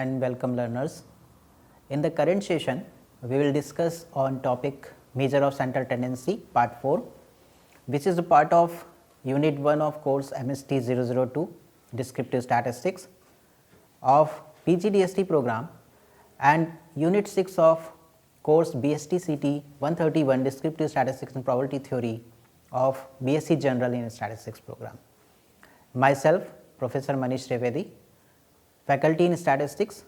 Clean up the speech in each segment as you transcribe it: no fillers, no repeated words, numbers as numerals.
and welcome learners. In the current session, we will discuss on topic measure of central tendency part 4, which is a part of unit 1 of course MST 002 descriptive statistics of PGDST program and unit 6 of course BST CT 131 descriptive statistics and probability theory of BSc General in Statistics program. Myself, Professor Manish Trivedi, Faculty in Statistics,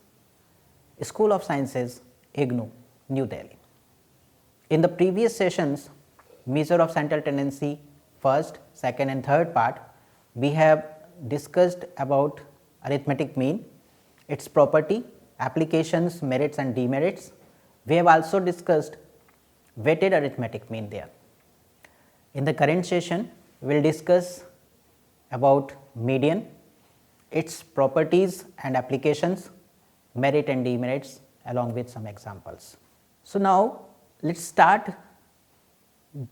School of Sciences, IGNOU, New Delhi. In the previous sessions, measure of central tendency first, second and third part, we have discussed about arithmetic mean, its property, applications, merits and demerits. We have also discussed weighted arithmetic mean there. In the current session, we will discuss about median, its properties and applications, merit and demerits along with some examples. So, now let us start.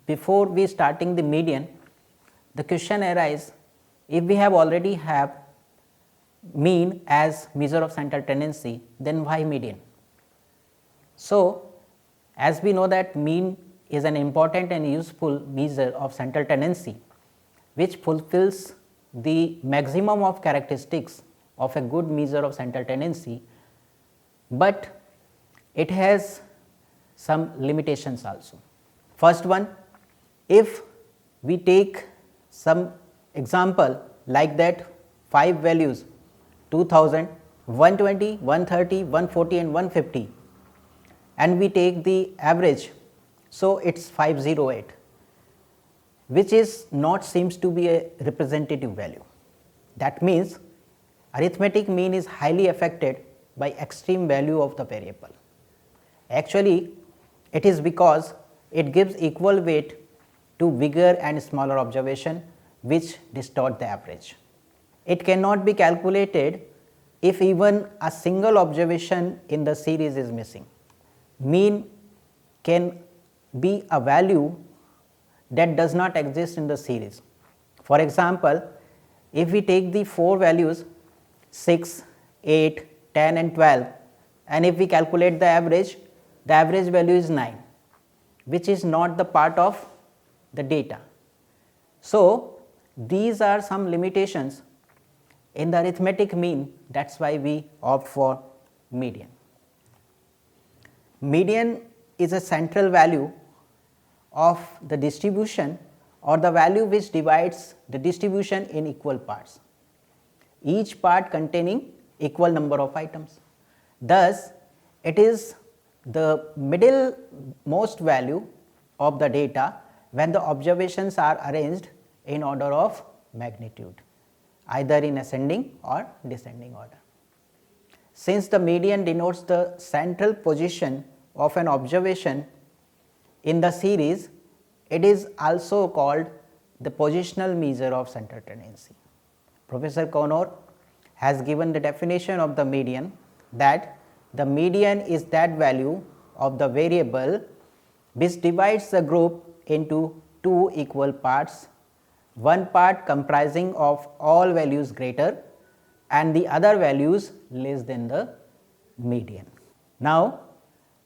Before we starting the median, the question arises, if we have already have mean as measure of central tendency, then why median? So, as we know that mean is an important and useful measure of central tendency, which fulfills the maximum of characteristics of a good measure of central tendency, but it has some limitations also. First one, if we take some example like that 5 values 2000, 120, 130, 140 and 150 and we take the average, so it is 508, which is not seems to be a representative value. That means, arithmetic mean is highly affected by extreme value of the variable. Actually, it is because it gives equal weight to bigger and smaller observation, which distort the average. It cannot be calculated if even a single observation in the series is missing. Mean can be a value that does not exist in the series. For example, if we take the 4 values 6, 8, 10 and 12 and if we calculate the average value is 9, which is not the part of the data. So, these are some limitations in the arithmetic mean, that is why we opt for median. Median is a central value of the distribution or the value which divides the distribution in equal parts, each part containing equal number of items. Thus, it is the middle most value of the data when the observations are arranged in order of magnitude, either in ascending or descending order. Since the median denotes the central position of an observation in the series, it is also called the positional measure of central tendency. Professor Connor has given the definition of the median, that the median is that value of the variable which divides the group into 2 equal parts, one part comprising of all values greater and the other values less than the median. Now,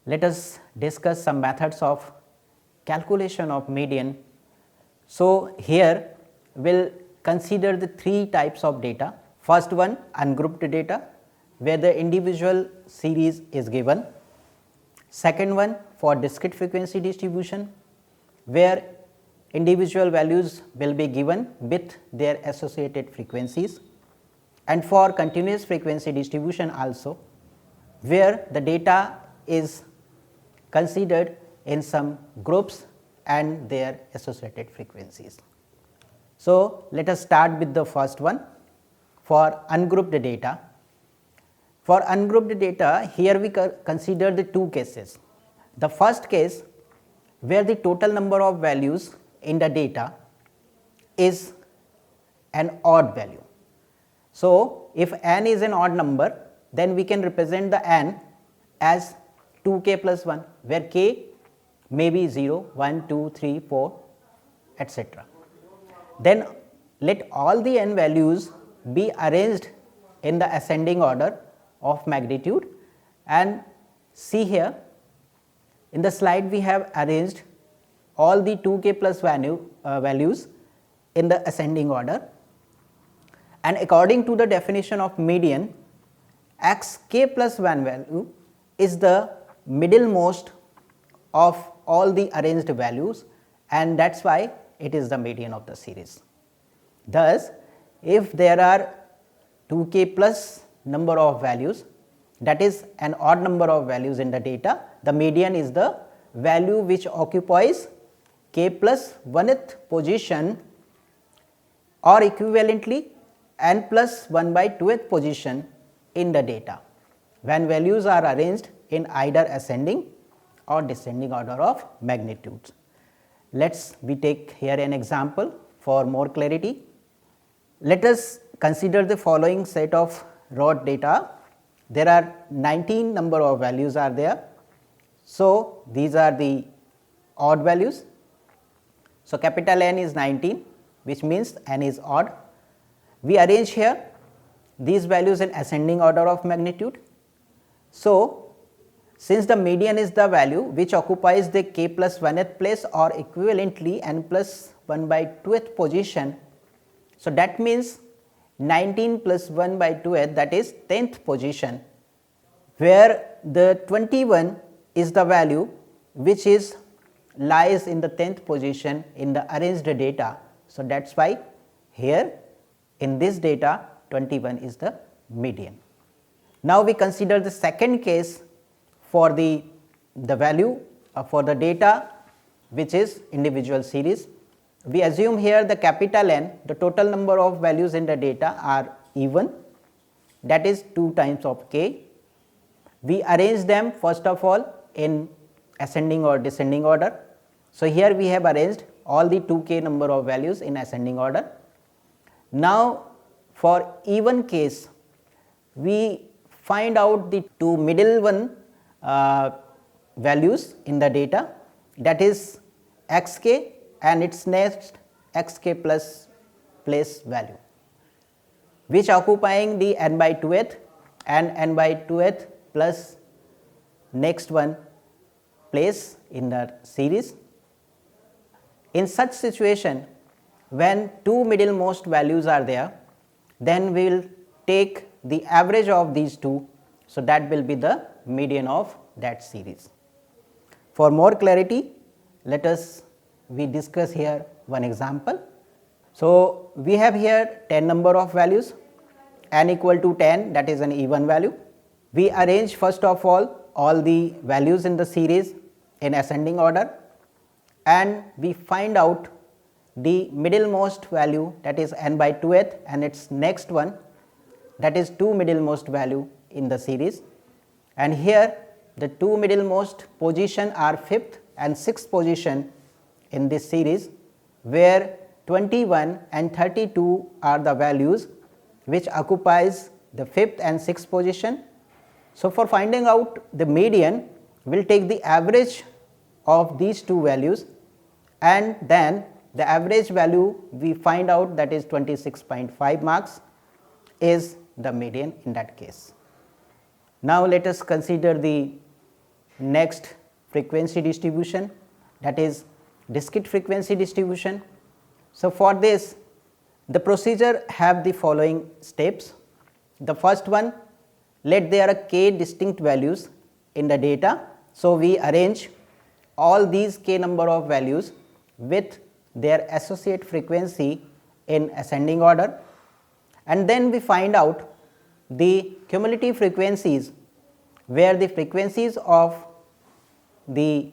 let us discuss some methods of calculation of median. So, here we will consider the 3 types of data. First one, ungrouped data, where the individual series is given. Second one, for discrete frequency distribution, where individual values will be given with their associated frequencies, and for continuous frequency distribution also, where the data is considered in some groups and their associated frequencies. So, let us start with the first one, for ungrouped data. For ungrouped data, here we consider the 2 cases. The first case, where the total number of values in the data is an odd value. So, if n is an odd number, then we can represent the n as 2k plus 1, where k may be 0, 1, 2, 3, 4, etc. Then let all the n values be arranged in the ascending order of magnitude. And see here, in the slide we have arranged all the 2k plus values in the ascending order, and according to the definition of median, xk plus 1 value is the middlemost of all the arranged values, and that is why it is the median of the series. Thus, if there are 2k plus number of values, that is an odd number of values in the data, the median is the value which occupies k plus 1th position, or equivalently n plus 1 by 2th position in the data, when values are arranged in either ascending or descending order of magnitudes. Let us take here an example for more clarity. Let us consider the following set of raw data. There are 19 number of values are there. So, these are the odd values. So, capital N is 19, which means n is odd. We arrange here these values in ascending order of magnitude. So, since the median is the value which occupies the k plus 1th place or equivalently n plus 1 by 2th position, so that means 19 plus 1 by 2th, that is 10th position, where the 21 is the value which is lies in the 10th position in the arranged data. So, that is why here in this data 21 is the median. Now, we consider the second case for the value for the data which is individual series. We assume here the capital N, the total number of values in the data are even, that is 2 times of k. We arrange them first of all in ascending or descending order. So, here we have arranged all the 2k number of values in ascending order. Now, for even case, we find out the 2 middle one values in the data, that is xk and its next xk plus place value, which occupying the n by 2th and n by 2th plus next one place in the series. In such situation, when 2 middlemost values are there, then we will take the average of these two. So, that will be the median of that series. For more clarity, let us we discuss here one example. So, we have here 10 number of values, n equal to 10, that is an even value. We arrange first of all the values in the series in ascending order, and we find out the middlemost value, that is n by 2th, and its next one, that is 2 middlemost value in the series. And here the 2 middlemost position are 5th and 6th position in this series, where 21 and 32 are the values which occupies the 5th and 6th position. So, for finding out the median, we will take the average of these two values, and then the average value we find out, that is 26.5 marks, is the median in that case. Now, let us consider the next frequency distribution, that is discrete frequency distribution. So, for this the procedure have the following steps. The first one, let there are k distinct values in the data. So, we arrange all these k number of values with their associate frequency in ascending order, and then we find out the cumulative frequencies, where the frequencies of the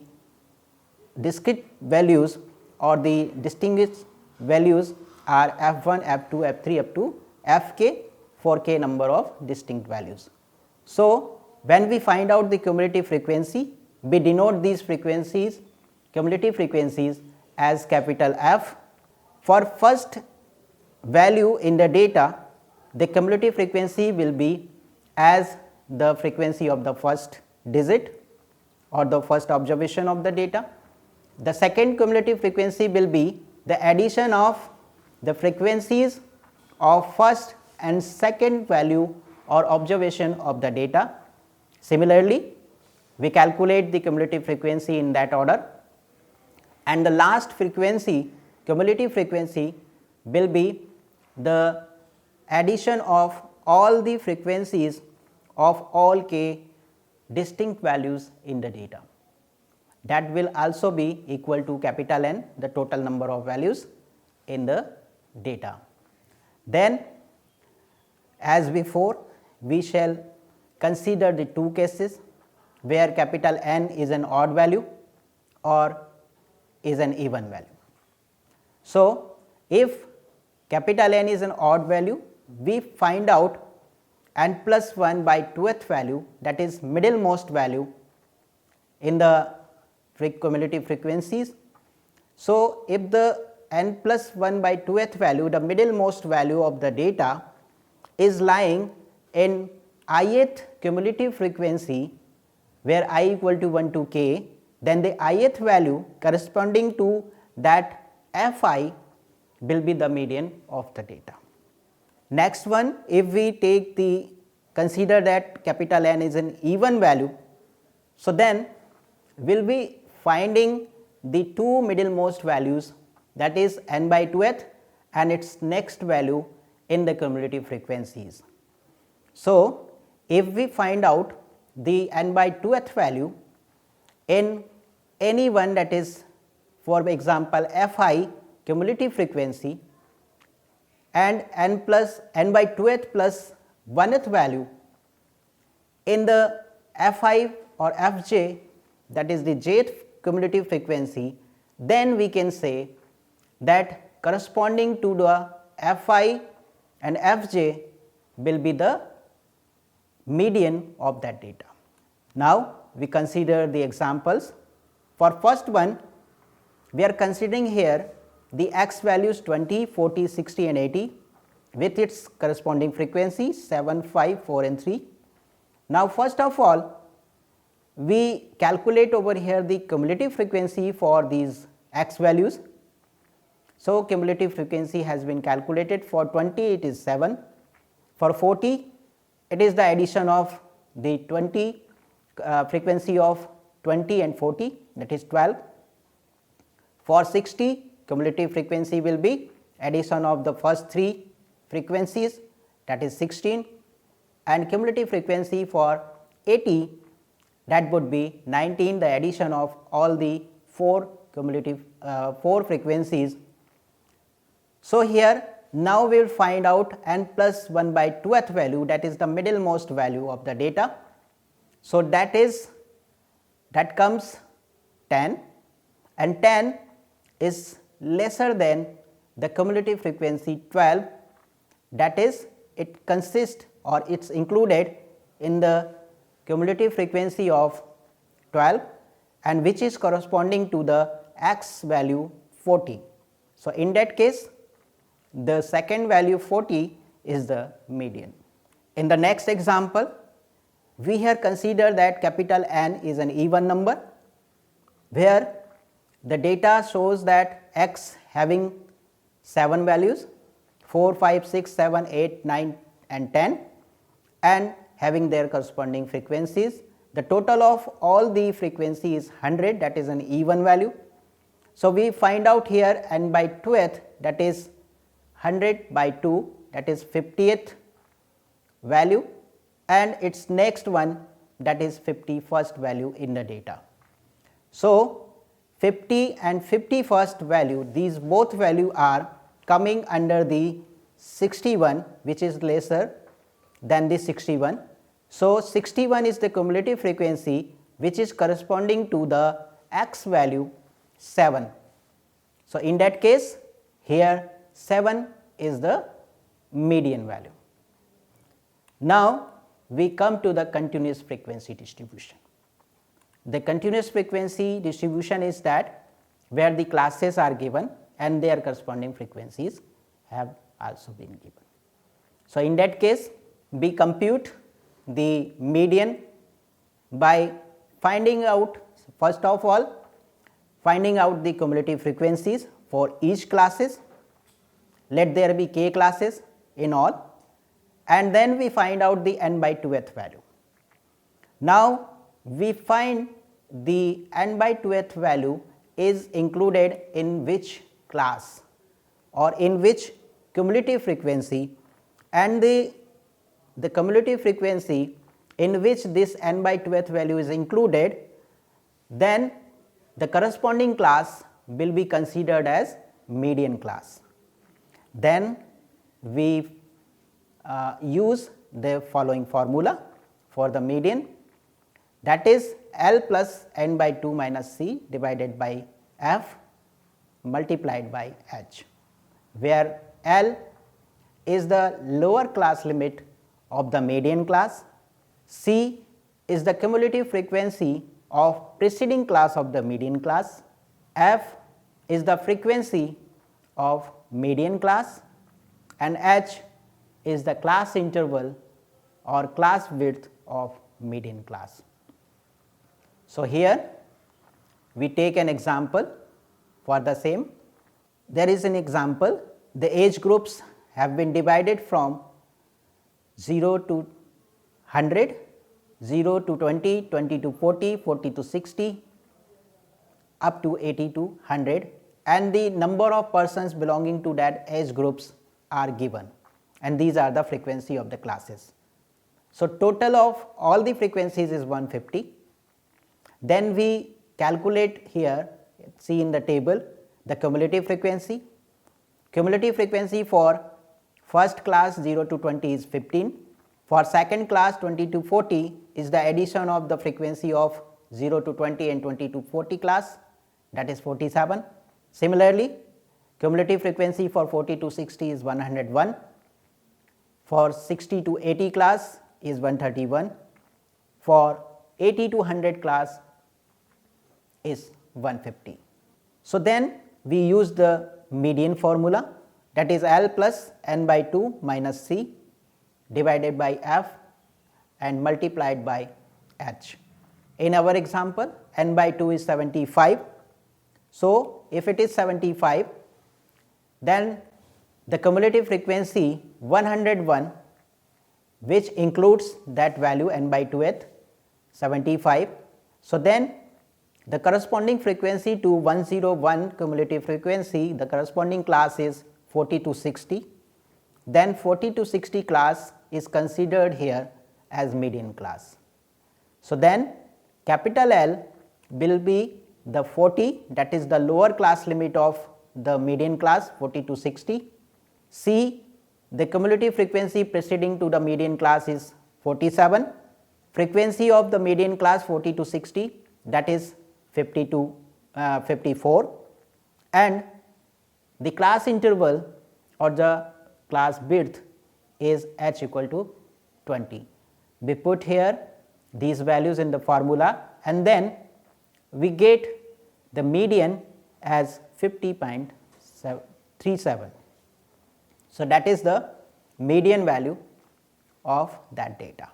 discrete values or the distinguished values are f1, f2, f3 up to fk for k number of distinct values. So, when we find out the cumulative frequency, we denote these frequencies, cumulative frequencies, as capital F. For first value in the data, the cumulative frequency will be as the frequency of the first digit or the first observation of the data. The second cumulative frequency will be the addition of the frequencies of first and second value or observation of the data. Similarly, we calculate the cumulative frequency in that order, and the last frequency, cumulative frequency, will be the addition of all the frequencies of all k distinct values in the data. That will also be equal to capital N, the total number of values in the data. Then, as before, we shall consider the two cases where capital N is an odd value or is an even value. So, if capital N is an odd value, we find out n plus 1 by 2th value, that is middlemost value in the cumulative frequencies. So, if the n plus 1 by 2th value, the middlemost value of the data, is lying in ith cumulative frequency where I equal to 1 to k, then the ith value corresponding to that fi will be the median of the data. Next one, if we take the consider that capital N is an even value, so then we will be finding the two middlemost values, that is n by 2th and its next value in the cumulative frequencies. So, if we find out the n by 2th value in any one, that is for example fi cumulative frequency, and n by 2th plus 1th value in the fi or fj, that is the jth cumulative frequency, then we can say that corresponding to the fi and fj will be the median of that data. Now, we consider the examples. For first one, we are considering here the x values 20, 40, 60 and 80 with its corresponding frequency 7, 5, 4 and 3. Now, first of all, we calculate over here the cumulative frequency for these x values. So, cumulative frequency has been calculated. For 20 it is 7, for 40 it is the addition of the 20 frequency of 20 and 40, that is 12. For 60 cumulative frequency will be addition of the first 3 frequencies, that is 16, and cumulative frequency for 80, that would be 19, the addition of all the 4 cumulative 4 frequencies. So, here now we will find out n plus 1 by 2th value, that is the middlemost value of the data. So, that comes 10, and 10 is lesser than the cumulative frequency 12, that is it consists or it is included in the cumulative frequency of 12 and which is corresponding to the x value 40. So, in that case the second value 40 is the median. In the next example, we here consider that capital N is an even number where the data shows that x having 7 values 4, 5, 6, 7, 8, 9 and 10 and having their corresponding frequencies. The total of all the frequency is 100, that is an even value. So, we find out here n by 2th, that is 100 by 2, that is 50th value, and its next one, that is 51st value in the data. So, 50 and 51st value, these both value are coming under the 61, which is lesser than the 61. So, 61 is the cumulative frequency which is corresponding to the x value 7. So, in that case here 7 is the median value. Now, we come to the continuous frequency distribution. The continuous frequency distribution is that where the classes are given and their corresponding frequencies have also been given. So, in that case we compute the median by finding out, first of all, finding out the cumulative frequencies for each classes. Let there be k classes in all, and then we find out the n by 2th value. Now we find the n by 2th value is included in which class or in which cumulative frequency, and the cumulative frequency in which this n by 2th value is included, then the corresponding class will be considered as median class. Then we use the following formula for the median, that is L plus n by 2 minus C divided by F multiplied by H, where L is the lower class limit of the median class, C is the cumulative frequency of preceding class of the median class, F is the frequency of median class, and H is the class interval or class width of median class. So here we take an example for the same. There is an example, the age groups have been divided from 0 to 100, 0 to 20, 20 to 40, 40 to 60, up to 80 to 100, and the number of persons belonging to that age groups are given, and these are the frequency of the classes. So total of all the frequencies is 150. Then we calculate here, see in the table, the cumulative frequency. Cumulative frequency for first class 0 to 20 is 15. For second class 20 to 40 is the addition of the frequency of 0 to 20 and 20 to 40 class, that is 47. Similarly, cumulative frequency for 40 to 60 is 101. For 60 to 80 class is 131. For 80 to 100 class is 150. So then we use the median formula, that is L plus n by 2 minus C divided by F and multiplied by H. In our example, n by 2 is 75. So if it is 75, then the cumulative frequency 101, which includes that value n by 2th 75. So then the corresponding frequency to 101 cumulative frequency, the corresponding class is 40 to 60. Then 40 to 60 class is considered here as median class. So then capital L will be the 40, that is the lower class limit of the median class 40 to 60. C, the cumulative frequency preceding to the median class is 47. Frequency of the median class 40 to 60, that is 50 to 54, and the class interval or the class width is h equal to 20. We put here these values in the formula, and then we get the median as 50.37. So that is the median value of that data.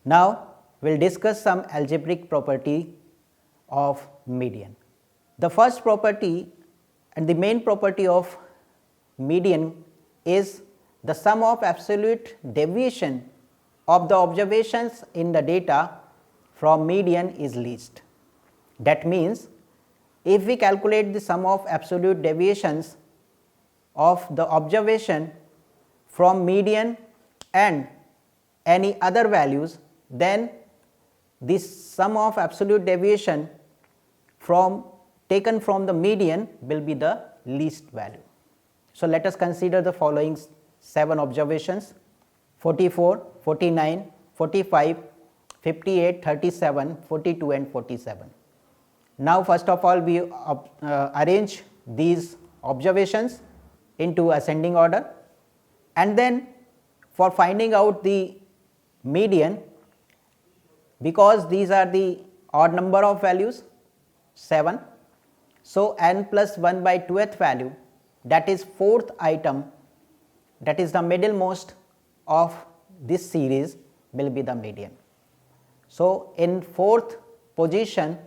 Now we will discuss some algebraic property of median. The first property and the main property of median is the sum of absolute deviation of the observations in the data from median is least. That means, if we calculate the sum of absolute deviations of the observation from median and any other values, then this sum of absolute deviation taken from the median will be the least value. So let us consider the following 7 observations: 44, 49, 45, 58, 37, 42 and 47. Now first of all we arrange these observations into ascending order, and then for finding out the median, because these are the odd number of values 7, so n plus 1 by 2th value, that is 4th item, that is the middlemost of this series, will be the median. So in 4th position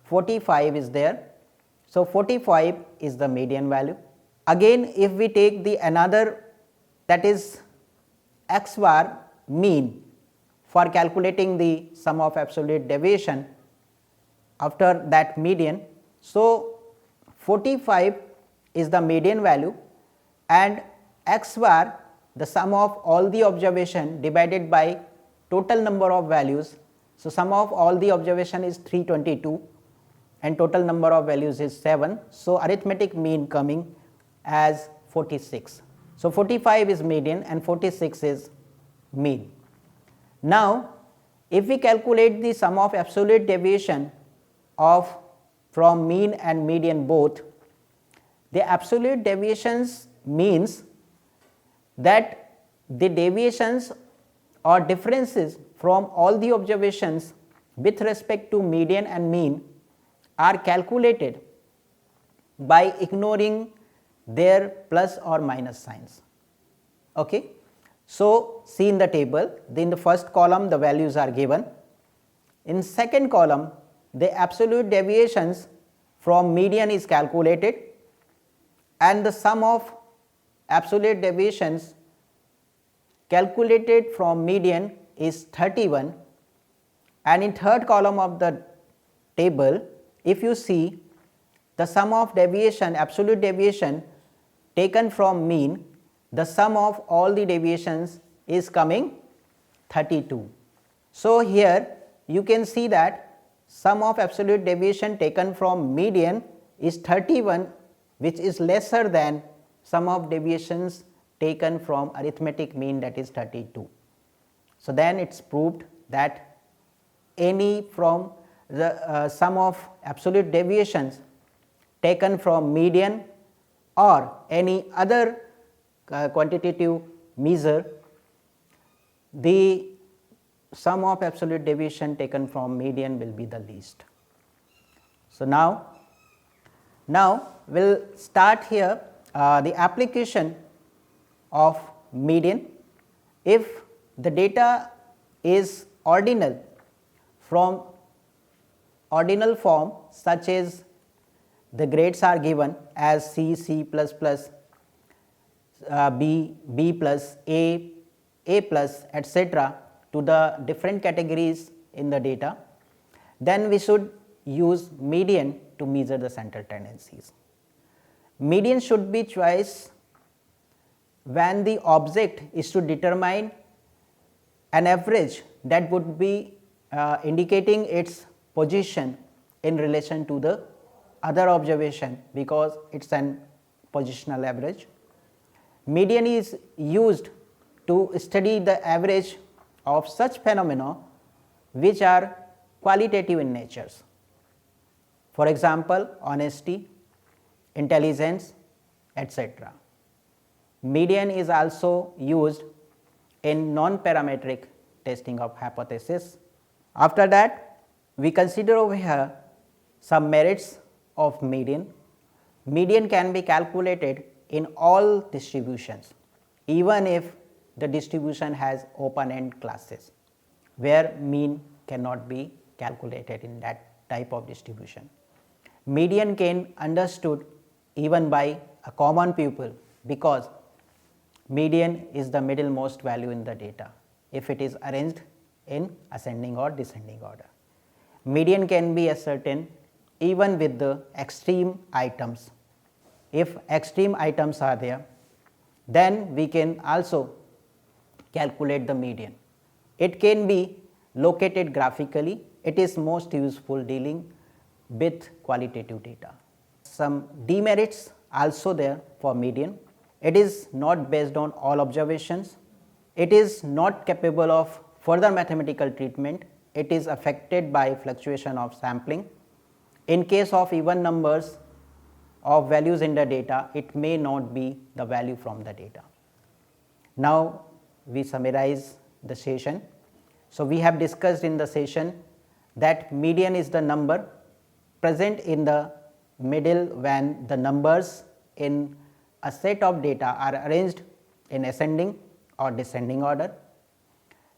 45 is there, so 45 is the median value. Again if we take the another, that is x bar mean for calculating the sum of absolute deviation after that median. So, 45 is the median value and x bar the sum of all the observation divided by total number of values. So, sum of all the observation is 322 and total number of values is 7. So, arithmetic mean coming as 46. So, 45 is median and 46 is mean. Now, if we calculate the sum of absolute deviation of from mean and median both, the absolute deviations means that the deviations or differences from all the observations with respect to median and mean are calculated by ignoring their plus or minus signs. Okay. So, see in the table, in the first column the values are given, in second column the absolute deviations from median is calculated and the sum of absolute deviations calculated from median is 31, and in third column of the table if you see the sum of deviation, absolute deviation taken from mean, the sum of all the deviations is coming 32. So, here you can see that sum of absolute deviation taken from median is 31, which is lesser than sum of deviations taken from arithmetic mean, that is 32. So, then it is proved that any from the sum of absolute deviations taken from median or any other quantitative measure, the sum of absolute deviation taken from median will be the least. So, now we will start here the application of median. If the data is ordinal from ordinal form, such as the grades are given as C, C++, B, B plus, A plus, etc. to the different categories in the data, then we should use median to measure the central tendencies. Median should be choice when the object is to determine an average that would be indicating its position in relation to the other observation, because it is an positional average. Median is used to study the average of such phenomena which are qualitative in nature. For example, honesty, intelligence, etc. Median is also used in non-parametric testing of hypothesis. After that, we consider over here some merits of median. Median can be calculated in all distributions, even if the distribution has open end classes, where mean cannot be calculated in that type of distribution. Median can understood even by a common pupil, because median is the middlemost value in the data if it is arranged in ascending or descending order. Median can be ascertained even with the extreme items. If extreme items are there, then we can also calculate the median. It can be located graphically. It is most useful dealing with qualitative data. Some demerits also there for median. It is not based on all observations. It is not capable of further mathematical treatment. It is affected by fluctuation of sampling. In case of even numbers of values in the data, it may not be the value from the data. Now, we summarize the session. So, we have discussed in the session that median is the number present in the middle when the numbers in a set of data are arranged in ascending or descending order.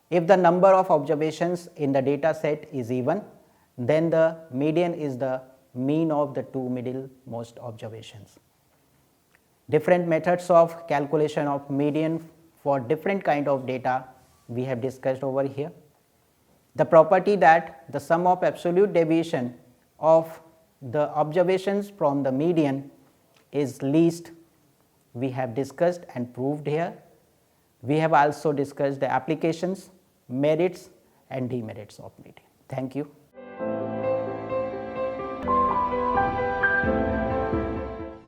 If the number of observations in the data set is even, then the median is the mean of the two middlemost observations. Different methods of calculation of median for different kind of data we have discussed over here. The property that the sum of absolute deviation of the observations from the median is least, we have discussed and proved here. We have also discussed the applications, merits and demerits of median. Thank you.